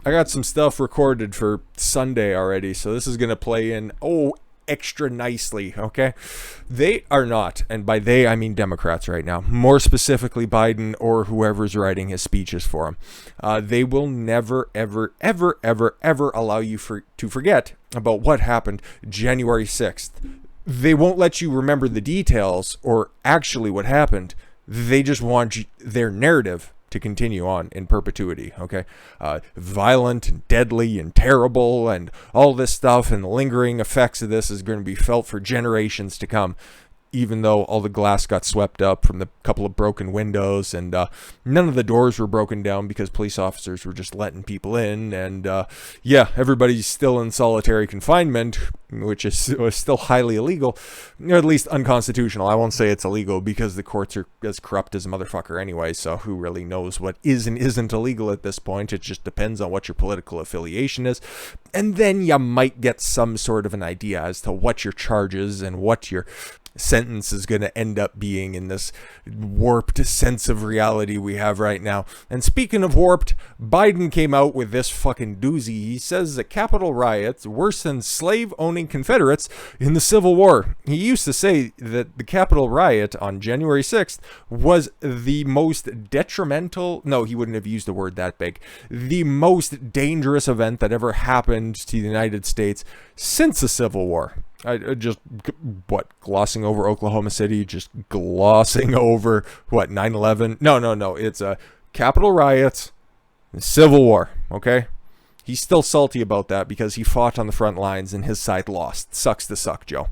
I got some stuff recorded for Sunday already, so this is going to play in, extra nicely, okay? They are not, and by they I mean Democrats right now, more specifically Biden or whoever's writing his speeches for him. They will never, ever, ever, ever, ever allow you to forget about what happened January 6th. They won't let you remember the details or actually what happened. They just want their narrative to continue on in perpetuity, okay? Violent and deadly and terrible and all this stuff, and the lingering effects of this is going to be felt for generations to come, even though all the glass got swept up from the couple of broken windows, and none of the doors were broken down because police officers were just letting people in, and everybody's still in solitary confinement, which is still highly illegal, or at least unconstitutional. I won't say it's illegal because the courts are as corrupt as a motherfucker anyway, so who really knows what is and isn't illegal at this point? It just depends on what your political affiliation is, and then you might get some sort of an idea as to what your charges and what your sentence is going to end up being in this warped sense of reality we have right now. And speaking of warped, Biden came out with this fucking doozy. He says the Capitol riots worse than slave-owning Confederates in the Civil War. He used to say that the Capitol riot on January 6th was the most detrimental, no, he wouldn't have used a word that big, the most dangerous event that ever happened to the United States since the Civil War. Glossing over Oklahoma City, just glossing over, 9/11? No, it's Capitol riots, Civil War, okay? He's still salty about that because he fought on the front lines and his side lost. Sucks to suck, Joe.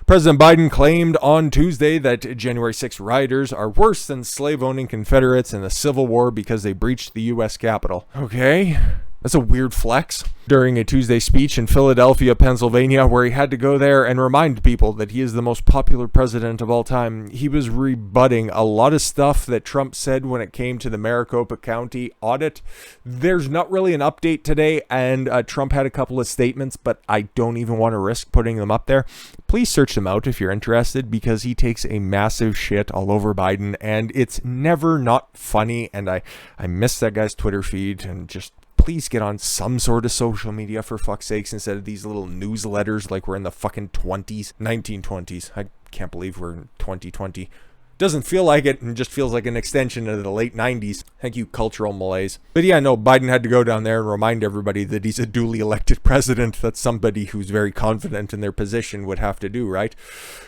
President Biden claimed on Tuesday that January 6 rioters are worse than slave-owning Confederates in the Civil War because they breached the U.S. Capitol. Okay. That's a weird flex. During a Tuesday speech in Philadelphia, Pennsylvania, where he had to go there and remind people that he is the most popular president of all time, he was rebutting a lot of stuff that Trump said when it came to the Maricopa County audit. There's not really an update today, and Trump had a couple of statements, but I don't even want to risk putting them up there. Please search them out if you're interested, because he takes a massive shit all over Biden, and it's never not funny, and I miss that guy's Twitter feed, and just please get on some sort of social media for fuck's sakes instead of these little newsletters like we're in the fucking 1920s. I can't believe we're in 2020. Doesn't feel like it, and just feels like an extension of the late 90s. Thank you, cultural malaise. But yeah, no, Biden had to go down there and remind everybody that he's a duly elected president. That's somebody who's very confident in their position would have to do, right?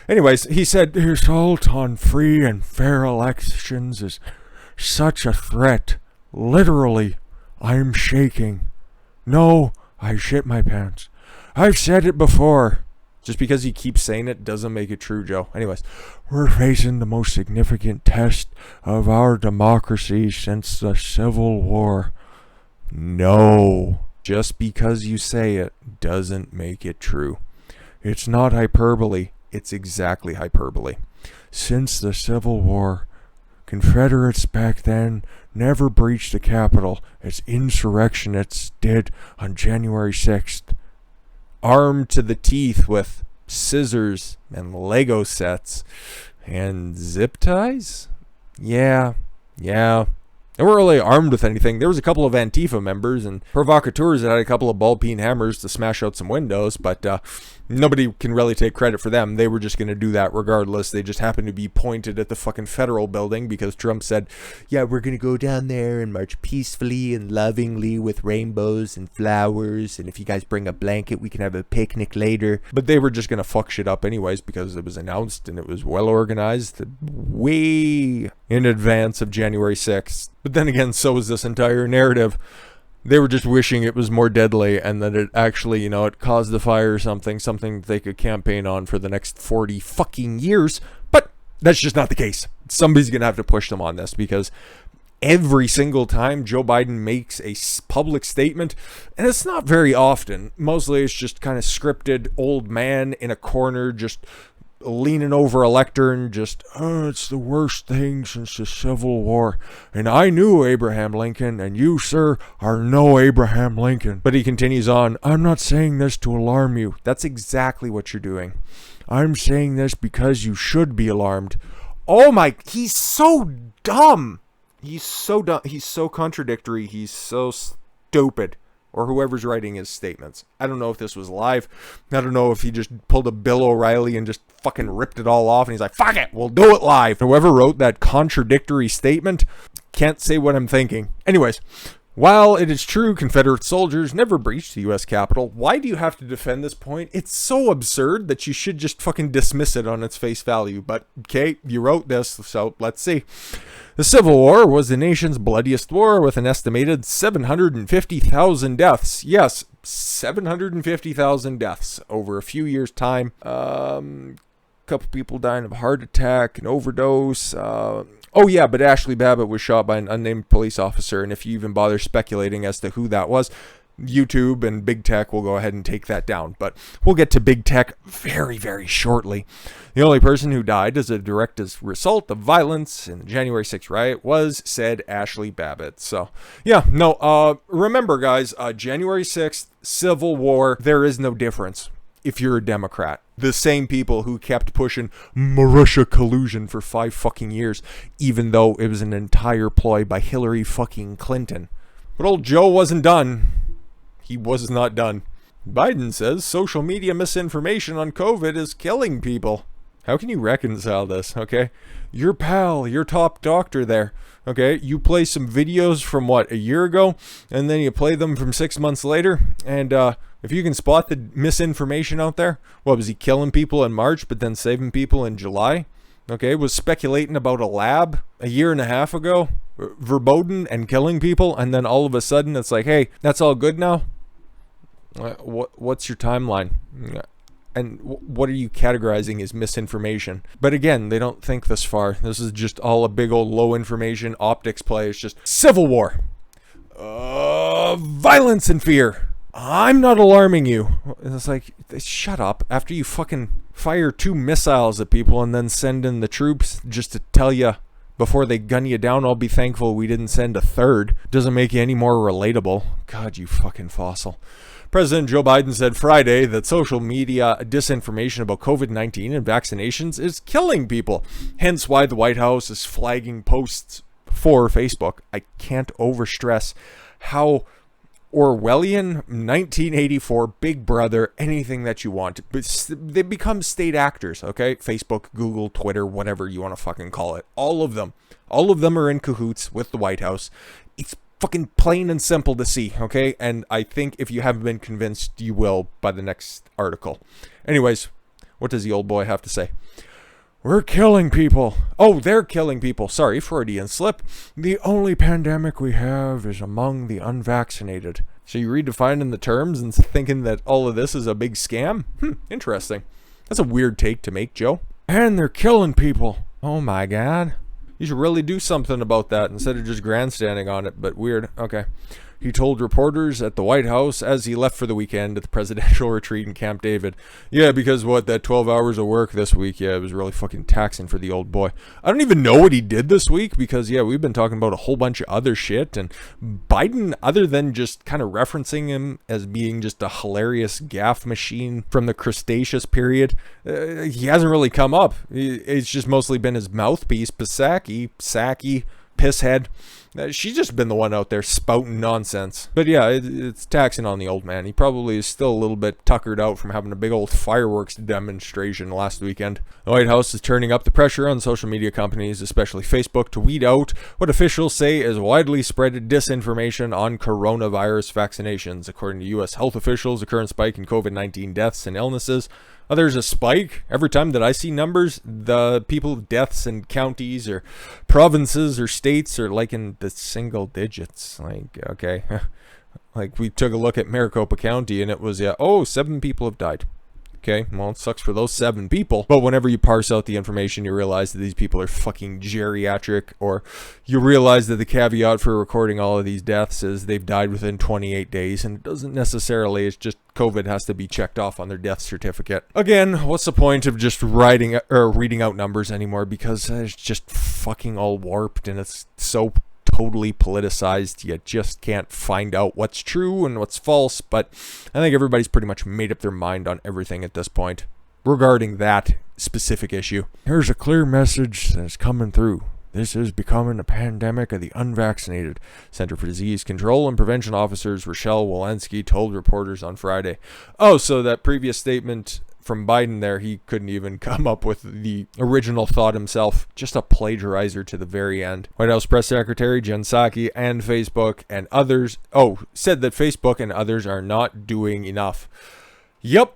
Anyways, he said, the assault on free and fair elections is such a threat. Literally, I'm shaking. No, I shit my pants. I've said it before. Just because he keeps saying it doesn't make it true, Joe. Anyways, we're facing the most significant test of our democracy since the Civil War. No. Just because you say it doesn't make it true. It's not hyperbole. It's exactly hyperbole. Since the Civil War, Confederates back then never breached the Capitol as insurrectionists did on January 6th. Armed to the teeth with scissors and Lego sets and zip ties? Yeah. They weren't really armed with anything. There was a couple of Antifa members and provocateurs that had a couple of ball-peen hammers to smash out some windows, but nobody can really take credit for them. They were just going to do that regardless. They just happened to be pointed at the fucking federal building because Trump said, yeah, we're going to go down there and march peacefully and lovingly with rainbows and flowers, and if you guys bring a blanket, we can have a picnic later. But they were just going to fuck shit up anyways because it was announced and it was well organized way in advance of January 6th. But then again, so is this entire narrative. They were just wishing it was more deadly and that it actually, it caused the fire or something they could campaign on for the next 40 fucking years. But that's just not the case. Somebody's going to have to push them on this because every single time Joe Biden makes a public statement, and it's not very often, mostly it's just kind of scripted old man in a corner just leaning over a lectern, just, it's the worst thing since the Civil War. And I knew Abraham Lincoln, and you, sir, are no Abraham Lincoln. But he continues on, I'm not saying this to alarm you. That's exactly what you're doing. I'm saying this because you should be alarmed. Oh my, he's so dumb. He's so dumb. He's so contradictory. He's so stupid. or whoever's writing his statements. I don't know if this was live. I don't know if he just pulled a Bill O'Reilly and just fucking ripped it all off and he's like, fuck it, we'll do it live. Whoever wrote that contradictory statement, can't say what I'm thinking. Anyways, while it is true Confederate soldiers never breached the U.S. Capitol, why do you have to defend this point? It's so absurd that you should just fucking dismiss it on its face value. But, okay, you wrote this, so let's see. The Civil War was the nation's bloodiest war with an estimated 750,000 deaths. Yes, 750,000 deaths over a few years' time. Couple people dying of a heart attack, an overdose. Oh yeah, but Ashley Babbitt was shot by an unnamed police officer, and if you even bother speculating as to who that was, YouTube and big tech will go ahead and take that down. But we'll get to big tech very, very shortly. The only person who died as a direct result of violence in the January 6th riot was said Ashley Babbitt. So yeah, no, remember guys, January 6th, Civil War, there is no difference. If you're a Democrat, the same people who kept pushing Russia collusion for 5 fucking years, even though it was an entire ploy by Hillary fucking Clinton. But old Joe wasn't done. He was not done. Biden says social media misinformation on COVID is killing people. How can you reconcile this, okay? Your pal, your top doctor there, okay? You play some videos from, what, a year ago? And then you play them from 6 months later? And, if you can spot the misinformation out there, what, was he killing people in March but then saving people in July? Okay, was speculating about a lab a year and a half ago, verboten and killing people, and then all of a sudden it's like, hey, that's all good now? What's your timeline? And what are you categorizing as misinformation? But again, they don't think this far. This is just all a big old low information optics play. It's just Civil War. Violence and fear. I'm not alarming you. And it's like, shut up. After you fucking fire 2 missiles at people and then send in the troops just to tell you before they gun you down, I'll be thankful we didn't send a 3rd. Doesn't make you any more relatable. God, you fucking fossil. President Joe Biden said Friday that social media disinformation about COVID-19 and vaccinations is killing people. Hence why the White House is flagging posts for Facebook. I can't overstress how Orwellian, 1984, Big Brother, anything that you want. But they become state actors, okay? Facebook, Google, Twitter, whatever you want to fucking call it. All of them are in cahoots with the White House. It's fucking plain and simple to see, okay? And I think if you haven't been convinced, you will by the next article. Anyways, what does the old boy have to say? We're killing people. Oh, they're killing people. Sorry, Freudian slip. The only pandemic we have is among the unvaccinated. So you redefining the terms and thinking that all of this is a big scam? Interesting. That's a weird take to make, Joe. And they're killing people. Oh my God. You should really do something about that instead of just grandstanding on it, but weird. Okay. He told reporters at the White House as he left for the weekend at the presidential retreat in Camp David. Yeah, because that 12 hours of work this week, it was really fucking taxing for the old boy. I don't even know what he did this week because, we've been talking about a whole bunch of other shit. And Biden, other than just kind of referencing him as being just a hilarious gaffe machine from the Cretaceous period, he hasn't really come up. It's just mostly been his mouthpiece, Psaki, pisshead. She's just been the one out there spouting nonsense. But yeah, it's taxing on the old man. He probably is still a little bit tuckered out from having a big old fireworks demonstration last weekend. The White House is turning up the pressure on social media companies, especially Facebook, to weed out what officials say is widely spread disinformation on coronavirus vaccinations. According to U.S. health officials, the current spike in COVID-19 deaths and illnesses. There's a spike. Every time that I see numbers, the people deaths in counties or provinces or states are like in the single digits. Like, okay. Like we took a look at Maricopa County and it was, 7 people have died. Okay, well, it sucks for those 7 people. But whenever you parse out the information, you realize that these people are fucking geriatric, or you realize that the caveat for recording all of these deaths is they've died within 28 days, and it doesn't necessarily, it's just COVID has to be checked off on their death certificate. Again, what's the point of just reading out numbers anymore? Because it's just fucking all warped, and it's so totally politicized. You just can't find out what's true and what's false. But I think everybody's pretty much made up their mind on everything at this point regarding that specific issue. Here's a clear message that's coming through. This is becoming a pandemic of the unvaccinated. Center for Disease Control and Prevention officers Rochelle Walensky told reporters on Friday. Oh, so that previous statement from Biden there, he couldn't even come up with the original thought himself. Just a plagiarizer to the very end. White House Press Secretary Jen Psaki and Facebook and others, said that Facebook and others are not doing enough. Yep.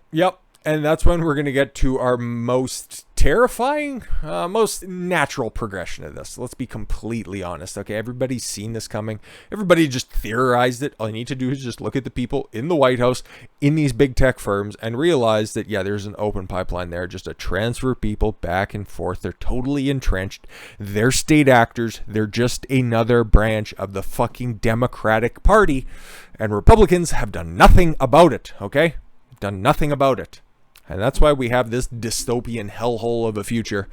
And that's when we're going to get to our most terrifying, most natural progression of this. Let's be completely honest, okay? Everybody's seen this coming. Everybody just theorized it. All you need to do is just look at the people in the White House, in these big tech firms, and realize that, yeah, there's an open pipeline there, just a transfer of people back and forth. They're totally entrenched. They're state actors. They're just another branch of the fucking Democratic Party. And Republicans have done nothing about it, okay? Done nothing about it. And that's why we have this dystopian hellhole of a future.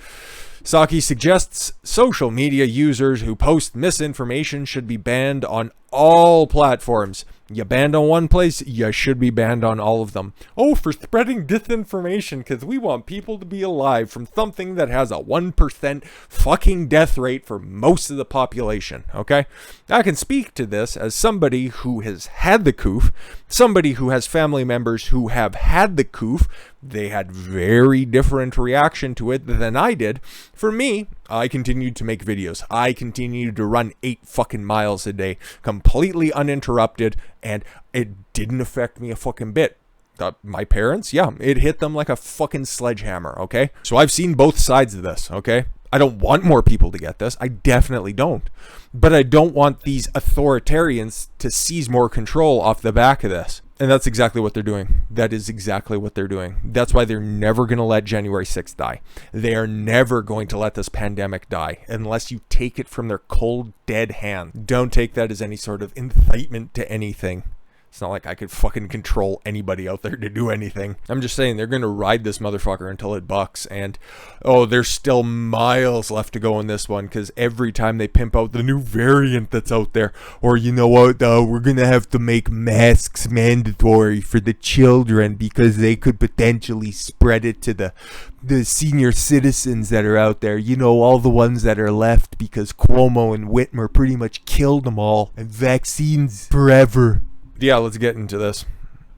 Psaki suggests social media users who post misinformation should be banned on all platforms. You banned on one place, you should be banned on all of them. Oh, for spreading disinformation, because we want people to be alive from something that has a 1% fucking death rate for most of the population, okay? I can speak to this as somebody who has had the coof, somebody who has family members who have had the coof. They had very different reaction to it than I did. For me, I continued to make videos. I continued to run 8 fucking miles a day, completely uninterrupted, and it didn't affect me a fucking bit. My parents, yeah, it hit them like a fucking sledgehammer, okay? So I've seen both sides of this, okay? I don't want more people to get this. I definitely don't. But I don't want these authoritarians to seize more control off the back of this. And that's exactly what they're doing. That is exactly what they're doing. That's why they're never going to let January 6th die. They are never going to let this pandemic die unless you take it from their cold, dead hand. Don't take that as any sort of incitement to anything. It's not like I could fucking control anybody out there to do anything. I'm just saying they're going to ride this motherfucker until it bucks. And, there's still miles left to go in this one, because every time they pimp out the new variant that's out there, or you know what, we're going to have to make masks mandatory for the children because they could potentially spread it to the senior citizens that are out there. You know, all the ones that are left because Cuomo and Whitmer pretty much killed them all. And vaccines forever. Yeah, let's get into this.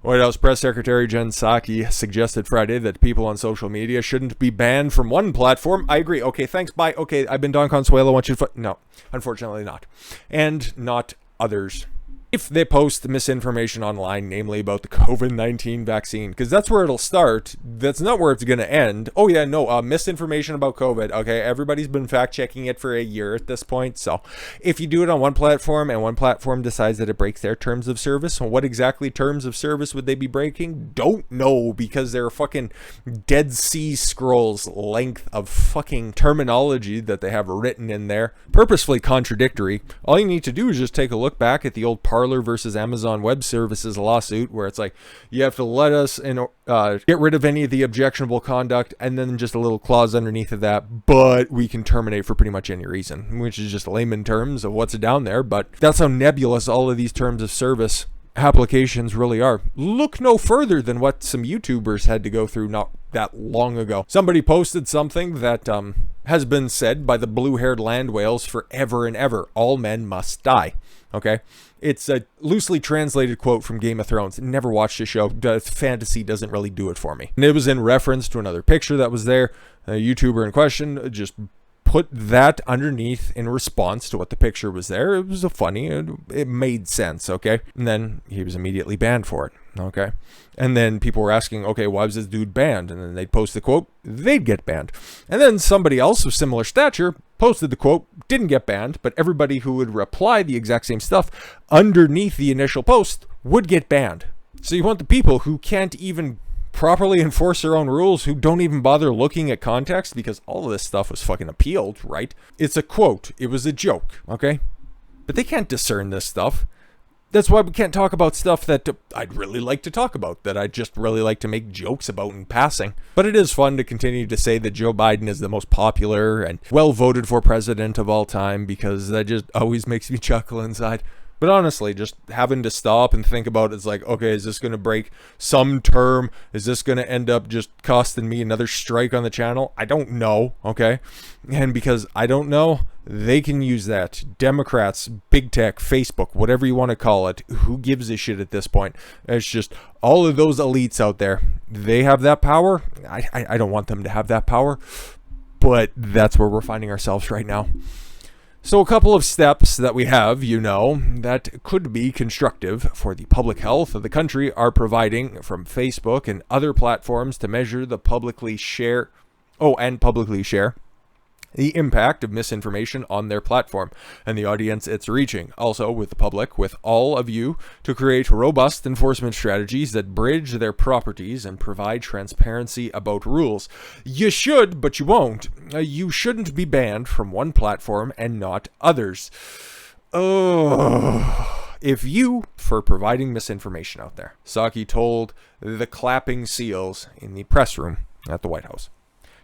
White House Press Secretary Jen Psaki suggested Friday that people on social media shouldn't be banned from one platform. I agree. Okay, thanks. Bye. Okay, I've been Don Consuelo. Want you to... No, unfortunately not. And not others. If they post misinformation online, namely about the COVID-19 vaccine, because that's where it'll start. That's not where it's going to end. Oh yeah, no, misinformation about COVID. Okay, everybody's been fact-checking it for a year at this point. So if you do it on one platform and one platform decides that it breaks their terms of service, what exactly terms of service would they be breaking? Don't know, because they're fucking Dead Sea Scrolls length of fucking terminology that they have written in there, purposefully contradictory. All you need to do is just take a look back at the old Parler versus Amazon Web Services lawsuit, where it's like, you have to let us get rid of any of the objectionable conduct, and then just a little clause underneath of that, but we can terminate for pretty much any reason, which is just layman terms of what's down there. But that's how nebulous all of these terms of service applications really are. Look no further than what some YouTubers had to go through not that long ago. Somebody posted something that has been said by the blue-haired land whales forever and ever: all men must die. Okay, it's a loosely translated quote from Game of Thrones. Never watched the show. Fantasy doesn't really do it for me. And it was in reference to another picture that was there. A YouTuber in question just put that underneath in response to what the picture was there. It was it made sense, okay? And then he was immediately banned for it, okay? And then people were asking, okay, why was this dude banned? And then they'd post the quote, they'd get banned. And then somebody else of similar stature posted the quote, didn't get banned, but everybody who would reply the exact same stuff underneath the initial post would get banned. So you want the people who can't even properly enforce their own rules, who don't even bother looking at context, because all of this stuff was fucking appealed, right? It's a quote. It was a joke, okay? But they can't discern this stuff. That's why we can't talk about stuff that I'd really like to talk about, that I'd just really like to make jokes about in passing. But it is fun to continue to say that Joe Biden is the most popular and well voted for president of all time, because that just always makes me chuckle inside. But honestly, just having to stop and think about it's like, okay, is this going to break some term? Is this going to end up just costing me another strike on the channel? I don't know, okay? And because I don't know, they can use that. Democrats, big tech, Facebook, whatever you want to call it, who gives a shit at this point? It's just all of those elites out there. They have that power. I don't want them to have that power, but that's where we're finding ourselves right now. So a couple of steps that we have, that could be constructive for the public health of the country are providing from Facebook and other platforms to measure the publicly share the impact of misinformation on their platform and the audience it's reaching. Also with the public, with all of you, to create robust enforcement strategies that bridge their properties and provide transparency about rules. You should, but you won't. You shouldn't be banned from one platform and not others. If you, for providing misinformation out there, Psaki told the clapping seals in the press room at the White House.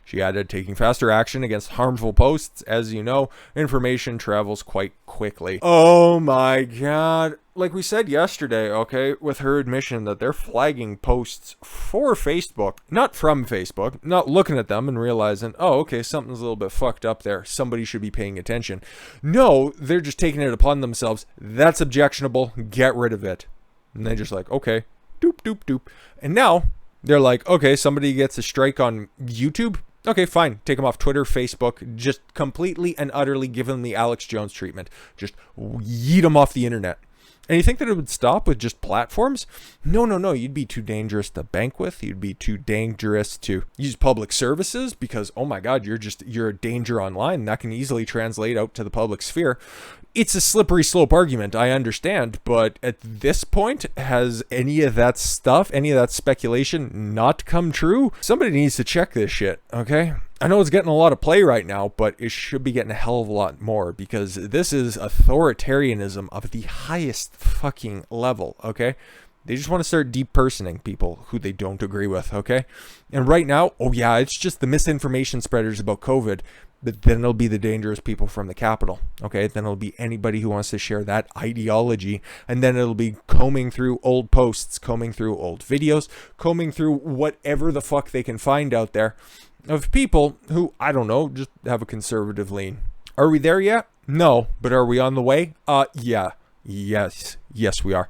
She added, taking faster action against harmful posts. As you know, information travels quite quickly. Oh my God. Like we said yesterday, okay, with her admission that they're flagging posts for Facebook, not from Facebook, not looking at them and realizing, oh, okay, something's a little bit fucked up there. Somebody should be paying attention. No, they're just taking it upon themselves. That's objectionable. Get rid of it. And they're just like, okay, doop, doop, doop. And now they're like, okay, somebody gets a strike on YouTube. Okay, fine. Take them off Twitter, Facebook. Just completely and utterly give them the Alex Jones treatment. Just yeet them off the internet. And you think that it would stop with just platforms? No. You'd be too dangerous to bank with. You'd be too dangerous to use public services because, oh my God, you're a danger online. That can easily translate out to the public sphere. It's a slippery slope argument, I understand, but at this point, has any of that stuff, any of that speculation not come true? Somebody needs to check this shit, okay? I know it's getting a lot of play right now, but it should be getting a hell of a lot more because this is authoritarianism of the highest fucking level, okay? They just want to start depersoning people who they don't agree with, okay? And right now, oh yeah, it's just the misinformation spreaders about COVID. But then it'll be the dangerous people from the Capitol, okay? Then it'll be anybody who wants to share that ideology. And then it'll be combing through old posts, combing through old videos, combing through whatever the fuck they can find out there of people who, I don't know, just have a conservative lean. Are we there yet? No. But are we on the way? Yeah. Yes, we are.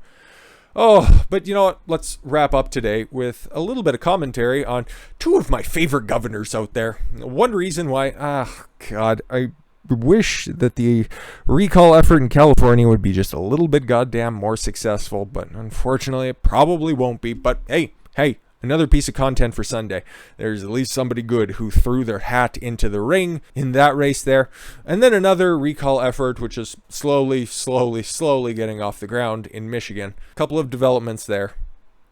Oh, but you know what? Let's wrap up today with a little bit of commentary on two of my favorite governors out there. One reason why, I wish that the recall effort in California would be just a little bit goddamn more successful, but unfortunately it probably won't be. But hey, another piece of content for Sunday. There's at least somebody good who threw their hat into the ring in that race there. And then another recall effort, which is slowly getting off the ground in Michigan. A couple of developments there.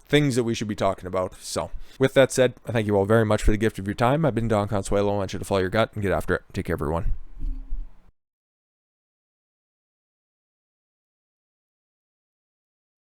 Things that we should be talking about. So, with that said, I thank you all very much for the gift of your time. I've been Don Consuelo. I want you to follow your gut and get after it. Take care, everyone.